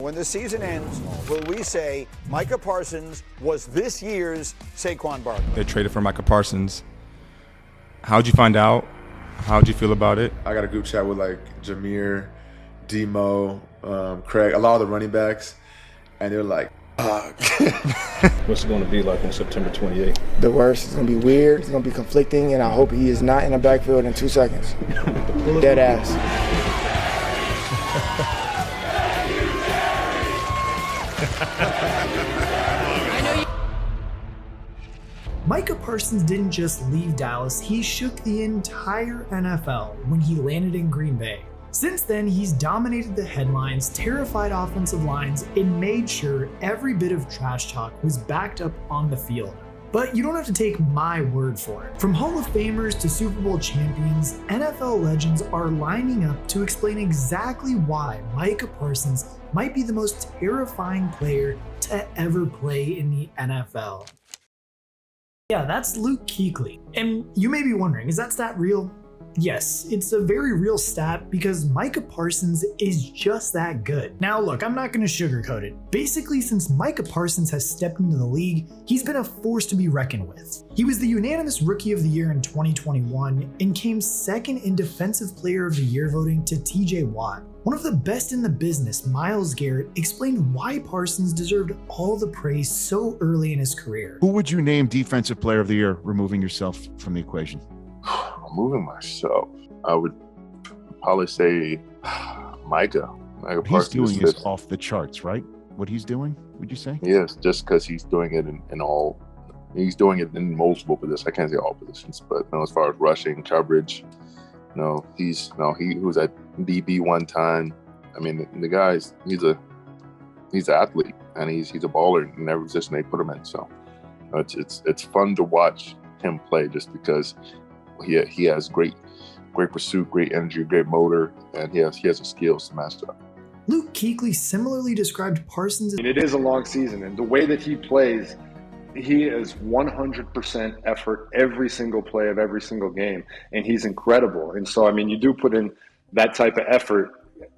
When the season ends, will we say Micah Parsons was this year's Saquon Barkley? They traded for Micah Parsons. How'd you find out? How'd you feel about it? I got a group chat with like Jameer, Demo, Craig, a lot of the running backs, and they're like, What's it going to be like on September 28th? The worst. It's going to be weird. It's going to be conflicting, and I hope he is not in the backfield in 2 seconds. Dead ass. Micah Parsons didn't just leave Dallas, he shook the entire NFL when he landed in Green Bay. Since then, he's dominated the headlines, terrified offensive lines, and made sure every bit of trash talk was backed up on the field. But you don't have to take my word for it. From Hall of Famers to Super Bowl champions, NFL legends are lining up to explain exactly why Micah Parsons might be the most terrifying player to ever play in the NFL. Yeah, that's Luke Kuechly. And you may be wondering, is that stat real? Yes, it's a very real stat because Micah Parsons is just that good. Now look, I'm not going to sugarcoat it. Basically, since Micah Parsons has stepped into the league, he's been a force to be reckoned with. He was the unanimous Rookie of the Year in 2021 and came second in Defensive Player of the Year voting to TJ Watt. One of the best in the business, Myles Garrett, explained why Parsons deserved all the praise so early in his career. Who would you name Defensive Player of the Year, removing yourself from the equation? Moving myself, I would probably say Micah What he's Parsons doing is off the charts, right? What he's doing, would you say? Yes, just because he's doing it in all, he's doing it in multiple positions. I can't say all positions, but as far as rushing coverage, he was at DB one time. I mean, the guy's he's an athlete and he's a baller in every position they put him in. So it's fun to watch him play just because he has great pursuit, great energy, great motor, and he has the skills to master up. Luke Kuechly similarly described Parsons as It is a long season, and the way that he plays, he is 100% effort every single play of every single game, and he's incredible. And so, I mean, you do put in that type of effort.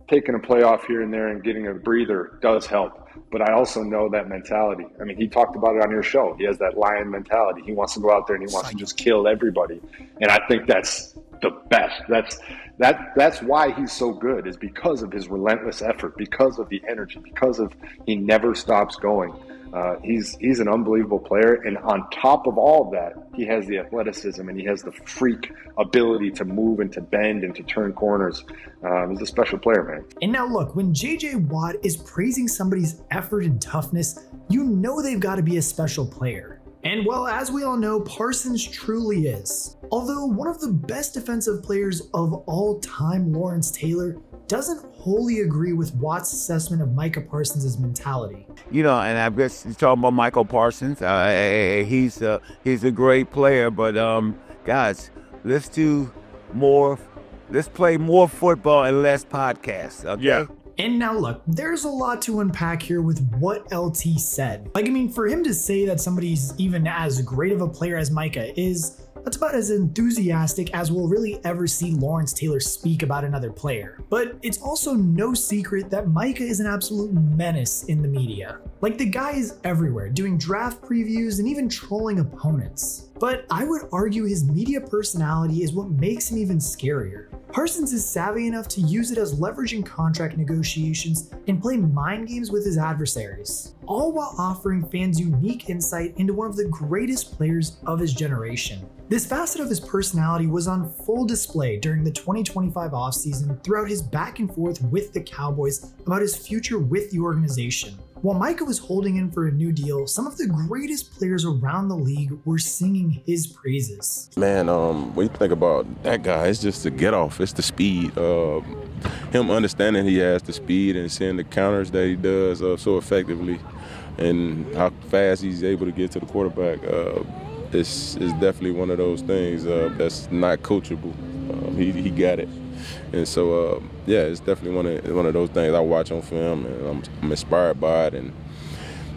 Taking a play off here and there and getting a breather does help. But I also know that mentality. I mean, he talked about it on your show. He has that lion mentality. He wants to go out there and he wants to just kill everybody. And I think that's the best. That's why he's so good, is because of his relentless effort, because of the energy, because of he never stops going. He's an unbelievable player, and on top of all of that, he has the athleticism and he has the freak ability to move and to bend and to turn corners. He's a special player, man. And now look, when JJ Watt is praising somebody's effort and toughness, you know they've got to be a special player. And well, as we all know, Parsons truly is. Although one of the best defensive players of all time, Lawrence Taylor, doesn't wholly agree with Watt's assessment of Micah Parsons' mentality. And I guess you're talking about Michael Parsons. He's a great player, but guys, let's play more football and less podcasts, okay? Yeah. And now look, there's a lot to unpack here with what LT said. For him to say that somebody's even as great of a player as Micah is, that's about as enthusiastic as we'll really ever see Lawrence Taylor speak about another player. But it's also no secret that Micah is an absolute menace in the media. The guy is everywhere, doing draft previews and even trolling opponents. But I would argue his media personality is what makes him even scarier. Parsons is savvy enough to use it as leverage in contract negotiations and play mind games with his adversaries, all while offering fans unique insight into one of the greatest players of his generation. This facet of his personality was on full display during the 2025 offseason throughout his back and forth with the Cowboys about his future with the organization. While Micah was holding in for a new deal, some of the greatest players around the league were singing his praises. Man, when you think about that guy, it's just the get off, it's the speed. Him understanding he has the speed and seeing the counters that he does so effectively and how fast he's able to get to the quarterback. It's definitely one of those things that's not coachable. He got it. And so, it's definitely one of those things I watch on film, and I'm inspired by it, and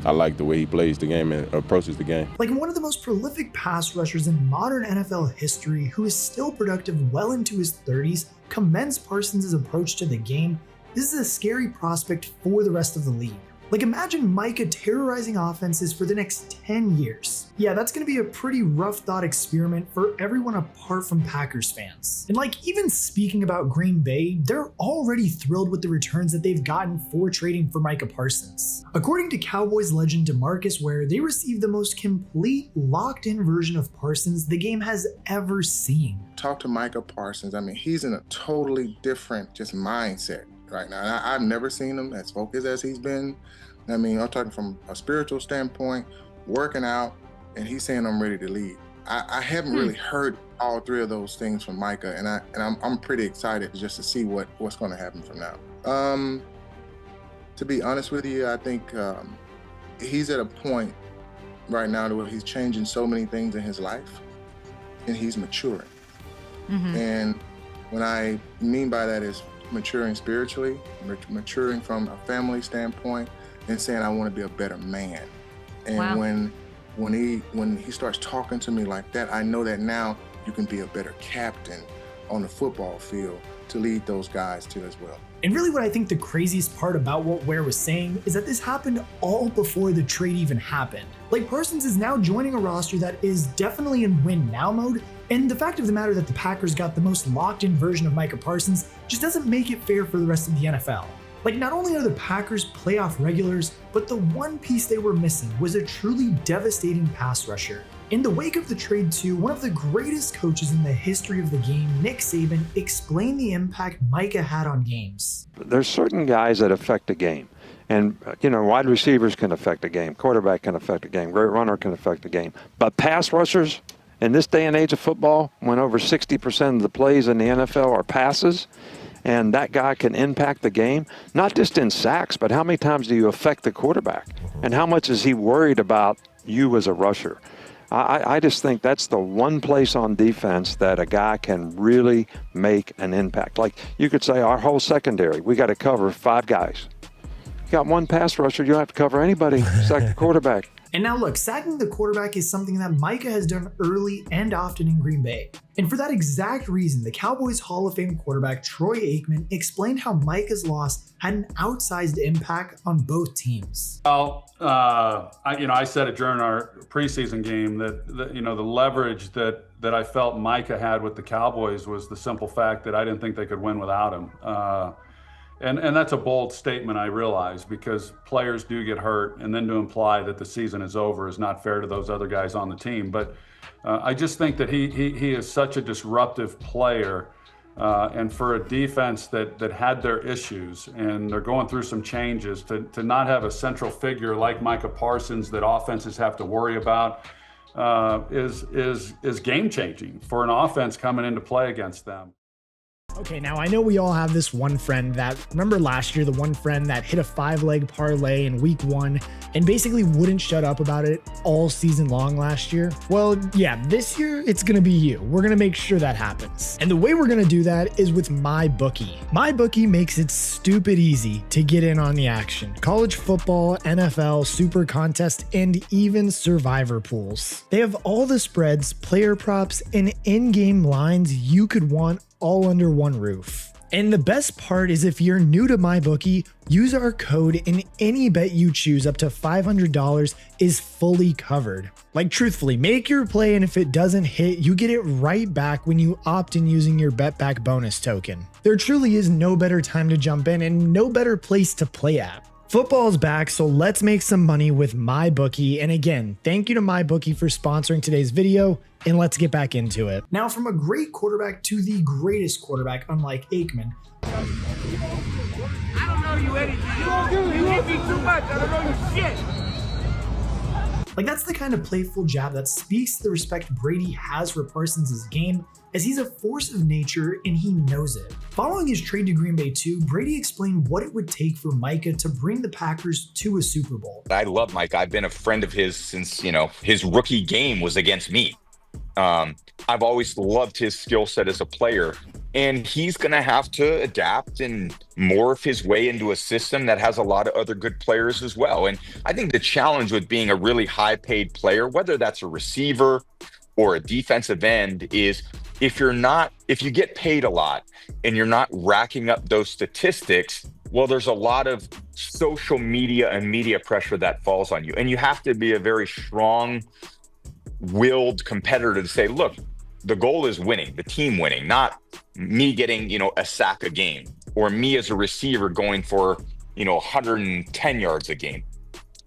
I like the way he plays the game and approaches the game. One of the most prolific pass rushers in modern NFL history, who is still productive well into his 30s, commends Parsons' approach to the game this is a scary prospect for the rest of the league. Like, imagine Micah terrorizing offenses for the next 10 years. Yeah, that's going to be a pretty rough thought experiment for everyone apart from Packers fans. And like, even speaking about Green Bay, they're already thrilled with the returns that they've gotten for trading for Micah Parsons. According to Cowboys legend DeMarcus Ware, they received the most complete, locked-in version of Parsons the game has ever seen. Talk to Micah Parsons. I mean, he's in a totally different just mindset right now. And I've never seen him as focused as he's been. I mean, I'm talking from a spiritual standpoint, working out, and he's saying I'm ready to lead. I haven't really heard all three of those things from Micah, and I'm pretty excited just to see what's going to happen from now. To be honest with you, I think he's at a point right now where he's changing so many things in his life, and he's maturing. And what I mean by that is maturing spiritually, maturing from a family standpoint, and saying I want to be a better man. And when he starts talking to me like that, I know that now you can be a better captain on the football field to lead those guys too as well. And really what I think the craziest part about what Ware was saying is that this happened all before the trade even happened. Like, Parsons is now joining a roster that is definitely in win now mode, and the fact of the matter that the Packers got the most locked-in version of Micah Parsons just doesn't make it fair for the rest of the NFL. Like, not only are the Packers playoff regulars, but the one piece they were missing was a truly devastating pass rusher. In the wake of the trade too, one of the greatest coaches in the history of the game, Nick Saban, explained the impact Micah had on games. There's certain guys that affect a game. And, wide receivers can affect a game. Quarterback can affect a game. Great runner can affect a game. But pass rushers, in this day and age of football, when over 60% of the plays in the NFL are passes, and that guy can impact the game, not just in sacks, but how many times do you affect the quarterback? And how much is he worried about you as a rusher? I just think that's the one place on defense that a guy can really make an impact. Like, you could say our whole secondary, we got to cover 5 guys. You got one pass rusher, you don't have to cover anybody, sack the quarterback. And now look, sacking the quarterback is something that Micah has done early and often in Green Bay. And for that exact reason, the Cowboys Hall of Fame quarterback Troy Aikman explained how Micah's loss had an outsized impact on both teams. Well, I said it during our preseason game that the leverage that I felt Micah had with the Cowboys was the simple fact that I didn't think they could win without him. And that's a bold statement, I realize, because players do get hurt, and then to imply that the season is over is not fair to those other guys on the team. But I just think that he is such a disruptive player, and for a defense that had their issues and they're going through some changes, to not have a central figure like Micah Parsons that offenses have to worry about is game changing for an offense coming into play against them. Okay, now I know we all have this one friend that, remember last year, the one friend that hit a 5-leg parlay in week 1 and basically wouldn't shut up about it all season long last year? Well, yeah, this year it's gonna be you. We're gonna make sure that happens. And the way we're gonna do that is with MyBookie. MyBookie makes it stupid easy to get in on the action. College football, NFL, super contest, and even survivor pools. They have all the spreads, player props, and in-game lines you could want all under one roof. And the best part is, if you're new to MyBookie, use our code and any bet you choose up to $500 is fully covered. Like, truthfully, make your play, and if it doesn't hit, you get it right back when you opt in using your bet back bonus token. There truly is no better time to jump in and no better place to play at. Football's back, so let's make some money with MyBookie. And again, thank you to MyBookie for sponsoring today's video, and let's get back into it. Now, from a great quarterback to the greatest quarterback, unlike Aikman. I don't know you anything. You won't do. You hit me too much. I don't know you shit. Like, that's the kind of playful jab that speaks to the respect Brady has for Parsons' game, as he's a force of nature and he knows it. Following his trade to Green Bay too, Brady explained what it would take for Micah to bring the Packers to a Super Bowl. I love Micah. I've been a friend of his since, his rookie game was against me. I've always loved his skill set as a player, and he's going to have to adapt and morph his way into a system that has a lot of other good players as well. And I think the challenge with being a really high paid player, whether that's a receiver or a defensive end, is if you get paid a lot and you're not racking up those statistics, Well, there's a lot of social media and media pressure that falls on you. And you have to be a very strong-willed competitor to say, look, the goal is winning, the team winning, not me getting, a sack a game, or me as a receiver going for, 110 yards a game.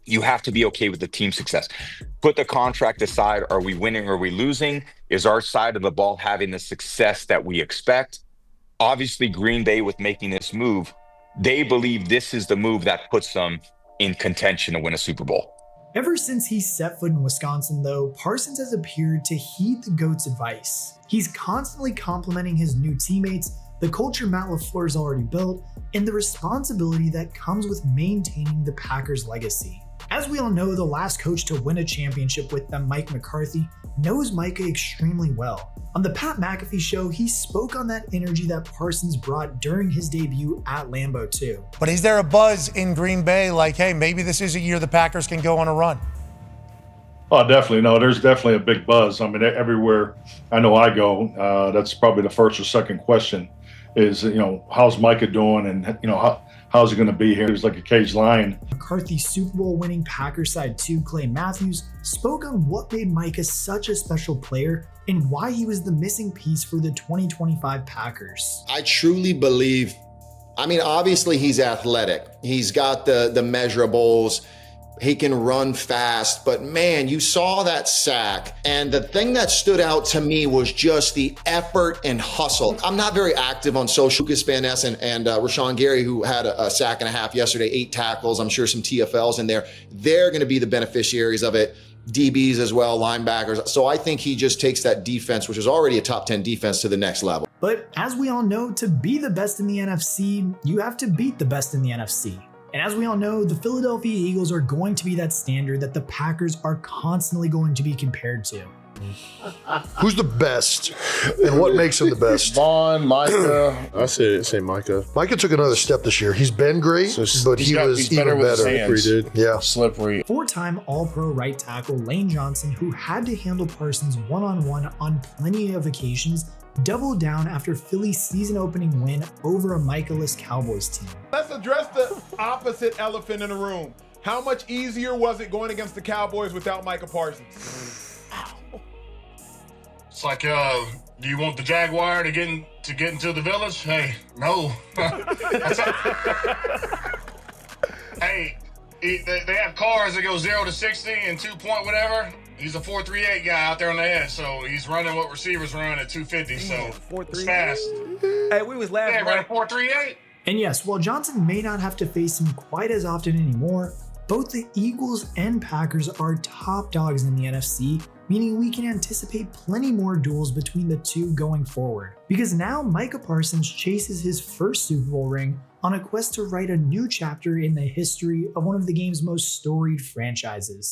You have to be okay with the team success. Put the contract aside. Are we winning or are we losing? Is our side of the ball having the success that we expect? Obviously, Green Bay, with making this move, they believe this is the move that puts them in contention to win a Super Bowl. Ever since he set foot in Wisconsin, though, Parsons has appeared to heed the GOAT's advice. He's constantly complimenting his new teammates, the culture Matt LaFleur's already built, and the responsibility that comes with maintaining the Packers' legacy. As we all know, the last coach to win a championship with them, Mike McCarthy, knows Micah extremely well. On the Pat McAfee show, he spoke on that energy that Parsons brought during his debut at Lambeau too. But is there a buzz in Green Bay like, hey, maybe this is a year the Packers can go on a run? Oh, definitely. No, there's definitely a big buzz. I mean, everywhere I know I go, that's probably the first or second question is, how's Micah doing? And, how's he going to be here? He's like a caged lion. McCarthy Super Bowl winning Packers side 2 Clay Matthews spoke on what made Micah such a special player and why he was the missing piece for the 2025 Packers. I truly believe, obviously he's athletic. He's got the measurables. He can run fast, but man, you saw that sack. And the thing that stood out to me was just the effort and hustle. I'm not very active on social. Lucas Van Ness and Rashawn Gary, who had a sack and a half yesterday, 8 tackles, I'm sure some TFLs in there. They're going to be the beneficiaries of it. DBs as well, linebackers. So I think he just takes that defense, which is already a top 10 defense, to the next level. But as we all know, to be the best in the NFC, you have to beat the best in the NFC. And as we all know, the Philadelphia Eagles are going to be that standard that the Packers are constantly going to be compared to. Who's the best, and what makes him the best? Vaughn, Micah. I say Micah. Micah took another step this year. He's been great, but he's even better. He did. Yeah. Slippery. 4-time All-Pro right tackle Lane Johnson, who had to handle Parsons one-on-one on plenty of occasions, doubled down after Philly's season-opening win over a Micah-less Cowboys team. Let's address the opposite elephant in the room. How much easier was it going against the Cowboys without Micah Parsons? It's like, do you want the Jaguar to get into the village? Hey, no. Hey, they have cars that go 0 to 60 and 2 point whatever. He's a 4.38 guy out there on the edge, so he's running what receivers run at 250. So it's fast. Hey, we was laughing. Yeah, running 4.38. And yes, while Johnson may not have to face him quite as often anymore, both the Eagles and Packers are top dogs in the NFC, meaning we can anticipate plenty more duels between the two going forward. Because now Micah Parsons chases his first Super Bowl ring on a quest to write a new chapter in the history of one of the game's most storied franchises.